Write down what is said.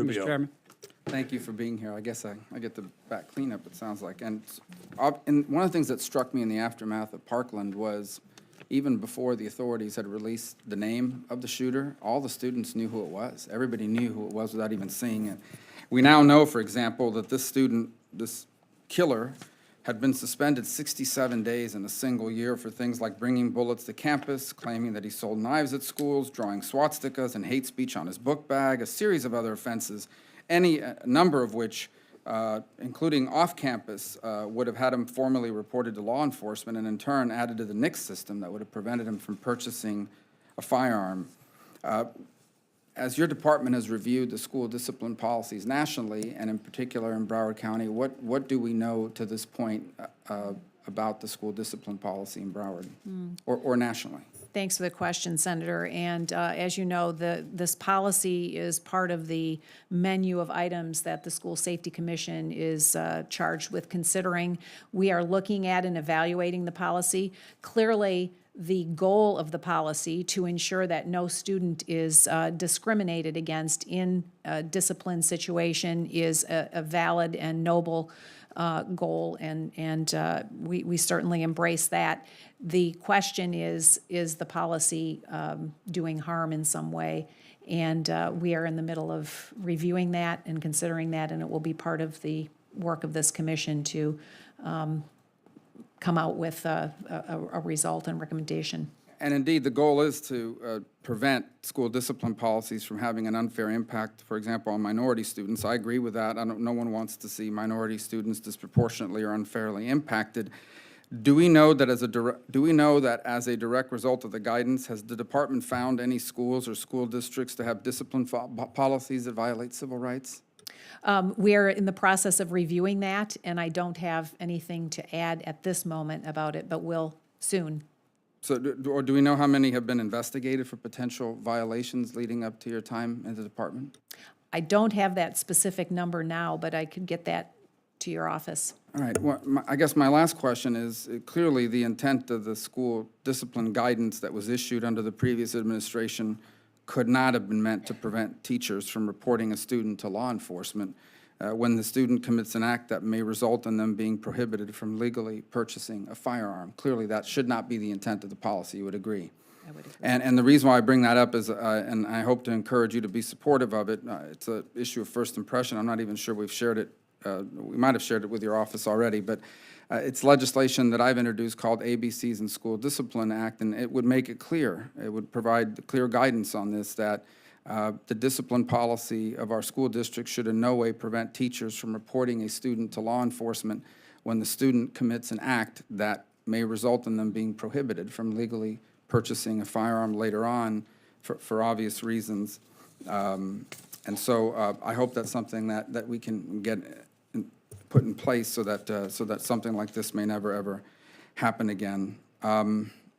Mr. Chairman. Thank you for being here. I guess I get the back cleanup, it sounds like. And one of the things that struck me in the aftermath of Parkland was, even before the authorities had released the name of the shooter, all the students knew who it was. Everybody knew who it was without even seeing it. We now know, for example, that this student, this killer, had been suspended 67 days in a single year for things like bringing bullets to campus, claiming that he sold knives at schools, drawing swastikas and hate speech on his book bag, a series of other offenses, any number of which, including off-campus, would have had him formally reported to law enforcement and in turn added to the NICS system that would have prevented him from purchasing a firearm. As your department has reviewed the school discipline policies nationally, and in particular in Broward County, what do we know to this point about the school discipline policy in Broward or nationally? Thanks for the question, Senator. And as you know, this policy is part of the menu of items that the School Safety Commission is charged with considering. We are looking at and evaluating the policy. Clearly, the goal of the policy to ensure that no student is discriminated against in a discipline situation is a valid and noble goal, and we certainly embrace that. The question is the policy doing harm in some way? And we are in the middle of reviewing that and considering that, and it will be part of the work of this commission to come out with a result and recommendation. And indeed, the goal is to prevent school discipline policies from having an unfair impact, for example, on minority students. I agree with that. No one wants to see minority students disproportionately or unfairly impacted. Do we know that as a direct result of the guidance, has the department found any schools or school districts to have discipline policies that violate civil rights? We are in the process of reviewing that, and I don't have anything to add at this moment about it, but will soon. So, or do we know how many have been investigated for potential violations leading up to your time in the department? I don't have that specific number now, but I could get that to your office. All right. Well, I guess my last question is, clearly the intent of the school discipline guidance that was issued under the previous administration could not have been meant to prevent teachers from reporting a student to law enforcement when the student commits an act that may result in them being prohibited from legally purchasing a firearm. Clearly, that should not be the intent of the policy. You would agree? I would agree. And the reason why I bring that up is, and I hope to encourage you to be supportive of it, it's an issue of first impression. I'm not even sure we've shared it. We might have shared it with your office already, but it's legislation that I've introduced called ABCs in School Discipline Act, and it would make it clear. It would provide clear guidance on this, that the discipline policy of our school district should in no way prevent teachers from reporting a student to law enforcement when the student commits an act that may result in them being prohibited from legally purchasing a firearm later on for obvious reasons. And so I hope that's something that we can get put in place so that something like this may never, ever happen again.